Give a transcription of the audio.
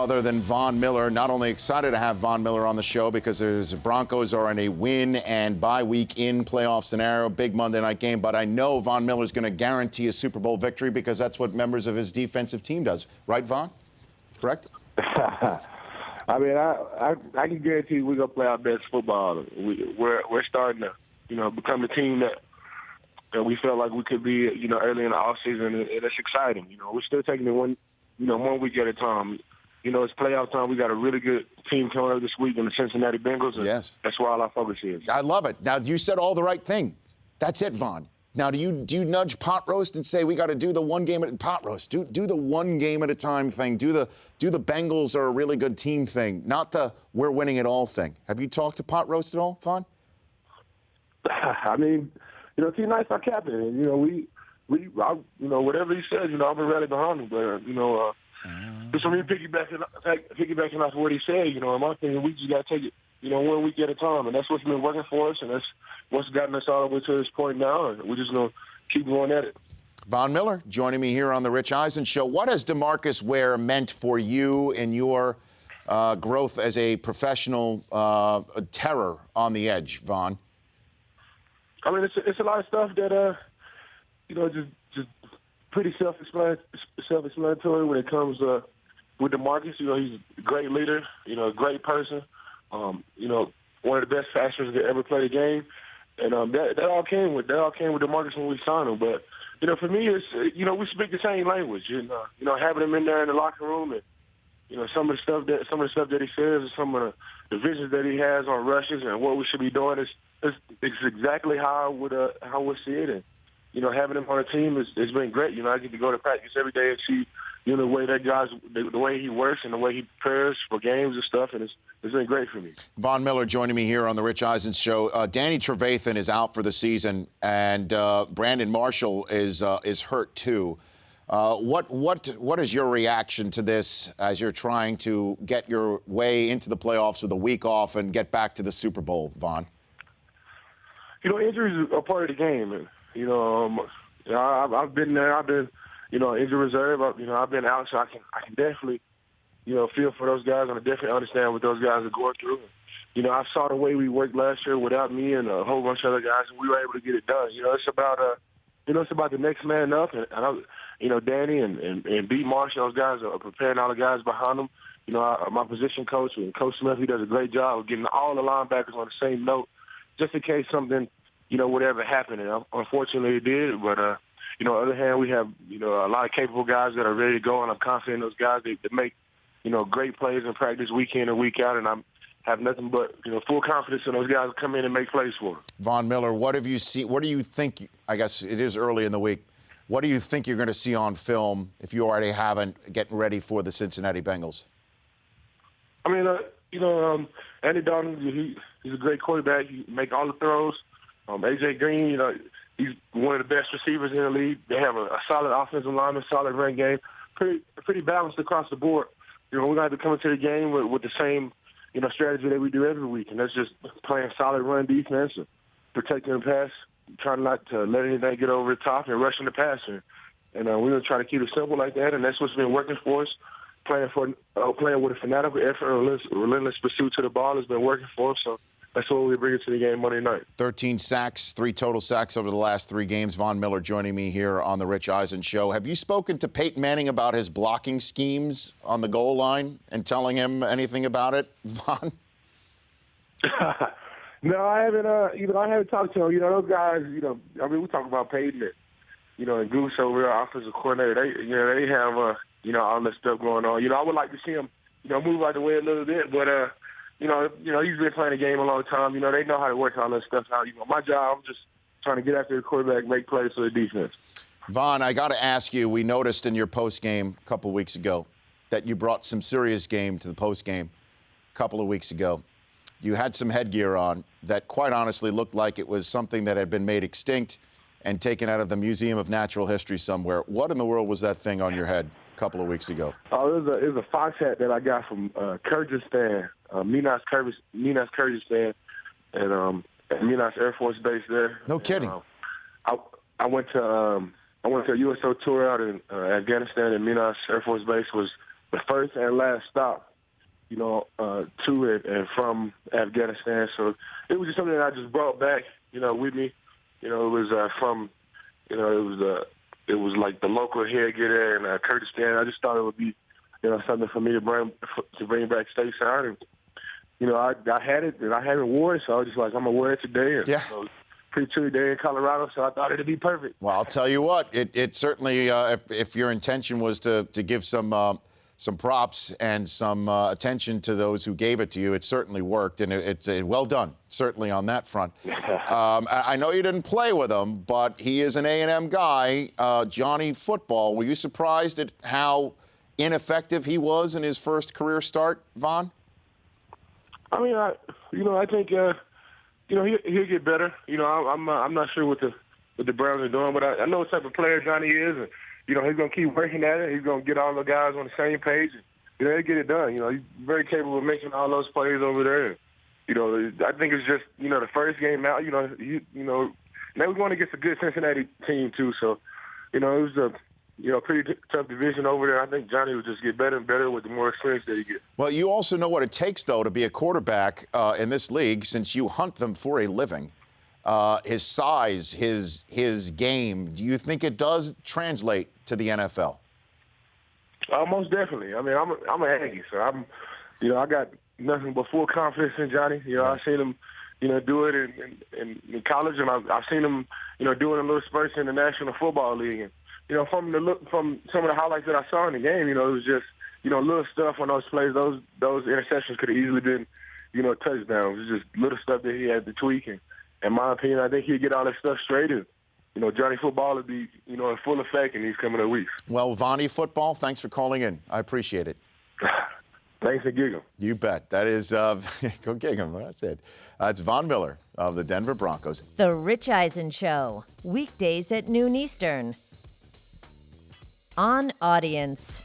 other than Von Miller. Not only excited to have Von Miller on the show because the Broncos are in a win and bye week in playoff scenario, big Monday night game, but I know Von Miller is going to guarantee a Super Bowl victory because that's what members of his defensive team does. Right, Von? Correct? I mean, I can guarantee we're going to play our best football. We're starting to, become the team that we felt like we could be, early in the offseason, and it's exciting. We're still taking it one week at a time. It's playoff time. We got a really good team coming up this week in the Cincinnati Bengals. Yes. That's where all our focus is. I love it. Now, you said all the right things. That's it, Von. Now, do you nudge pot roast and say we got to do the one game at pot roast? Do the one game at a time thing. Do the Bengals are a really good team thing, not the we're winning it all thing. Have you talked to pot roast at all, Von? I mean, T. Knight's our captain, and whatever he says, I'll be rally behind him. But just for me piggybacking off what he said, in my opinion, we just got to take it, 1 week at a time, and that's what's been working for us, and that's what's gotten us all the way to this point now, and we're just going to keep going at it. Von Miller joining me here on the Rich Eisen Show. What has DeMarcus Ware meant for you and your growth as a professional terror on the edge, Von? I mean, it's a lot of stuff that, just pretty self-explanatory when it comes with DeMarcus. He's a great leader, a great person, one of the best passers to ever play the game. And that all came with DeMarcus when we signed him. But, for me, it's, we speak the same language. Having him in there in the locker room and, some of the stuff that he says and some of the visions that he has on rushes and what we should be doing it's exactly how I would see it. And, having him on the team has been great. I get to go to practice every day and see, the way the way he works and the way he prepares for games and stuff, and it's been great for me. Von Miller joining me here on the Rich Eisen Show. Danny Trevathan is out for the season, and Brandon Marshall is hurt too. What is your reaction to this as you're trying to get your way into the playoffs with a week off and get back to the Super Bowl, Von? Injuries are part of the game. And, I've been there. I've been, injury reserve. I've been out, so I can definitely, feel for those guys, and I definitely understand what those guys are going through. I saw the way we worked last year without me and a whole bunch of other guys, and we were able to get it done. It's about it's about the next man up, and Danny and B. Marshall, those guys are preparing all the guys behind them. My position coach and Coach Smith, he does a great job of getting all the linebackers on the same note, just in case something, whatever happened. And unfortunately, it did. But, on the other hand, we have, a lot of capable guys that are ready to go, and I'm confident in those guys that make, great plays in practice week in and week out, and I have nothing but, full confidence in those guys to come in and make plays for them. Von Miller, what have you seen? What do you think? I guess it is early in the week. What do you think you're going to see on film if you already haven't, getting ready for the Cincinnati Bengals? I mean, Andy Dalton, he's a great quarterback. He make all the throws. A.J. Green, he's one of the best receivers in the league. They have a solid offensive lineman, solid run game, pretty balanced across the board. We're going to have to come into the game with the same, strategy that we do every week, and that's just playing solid run defense and protecting the pass, trying not to let anything get over the top and rushing the passer. And we're going to try to keep it simple like that, and that's what's been working for us. Playing with a fanatical effort and relentless pursuit to the ball has been working for us, so that's what we bring it to the game Monday night. 13 sacks, 3 total sacks over the last 3 games. Von Miller joining me here on the Rich Eisen Show. Have you spoken to Peyton Manning about his blocking schemes on the goal line and telling him anything about it, Von? No, I haven't. I haven't talked to him. Those guys. We talk about Peyton and Goose over our offensive coordinator. They have all this stuff going on. I would like to see him, move out the way a little bit, but he's been playing the game a long time. They know how to work all that stuff out. My job, I'm just trying to get after the quarterback, make plays for the defense. Von, I got to ask you, we noticed in your post game a couple of weeks ago that you brought some serious game to the post game a couple of weeks ago. You had some headgear on that quite honestly looked like it was something that had been made extinct and taken out of the Museum of Natural History somewhere. What in the world was that thing on your head a couple of weeks ago? Oh, it was a fox hat that I got from Kyrgyzstan, Minas Kyrgyzstan, and Minas Air Force Base there. No kidding. I went to a USO tour out in Afghanistan, and Minas Air Force Base was the first and last stop, to it and from Afghanistan. So it was just something that I just brought back, with me. It was from, it was like the local headgear in Kurdistan. I just thought it would be, something for me to bring back stateside. And, I had it and I haven't worn it, so I was just like, I'm going to wear it today. And, Yeah. Pretty chilly day in Colorado, so I thought it'd be perfect. Well, I'll tell you what, it certainly, if your intention was to give some props and some attention to those who gave it to you, it certainly worked, and it's well done, certainly on that front. I know you didn't play with him, but he is an A&M guy, Johnny Football. Were you surprised at how ineffective he was in his first career start, Von? I mean, I think he'll get better. I'm not sure what the Browns are doing, but I know what type of player Johnny is, and he's gonna keep working at it. He's gonna get all the guys on the same page, and he'll get it done. He's very capable of making all those plays over there. And, I think it's just the first game out. Now we're going against a good Cincinnati team too, so it was a pretty tough division over there. I think Johnny would just get better and better with the more experience that he gets. Well, you also know what it takes, though, to be a quarterback in this league, since you hunt them for a living. His size, his game, do you think it does translate to the NFL? Most definitely. I mean, I'm an Aggie, so I got nothing but full confidence in Johnny. I've seen him, do it in college, and I've seen him, doing a little spurts in the National Football League. And, from some of the highlights that I saw in the game, it was just, little stuff on those plays. Those interceptions could have easily been, touchdowns. It was just little stuff that he had to tweak. And in my opinion, I think he'd get all that stuff straight. And, Johnny Football would be, in full effect in these coming up weeks. Well, Vonnie Football, thanks for calling in. I appreciate it. Thanks and gig 'em. You bet. That is, go gig 'em. That's it. It's Von Miller of the Denver Broncos. The Rich Eisen Show, weekdays at noon Eastern. On Audience.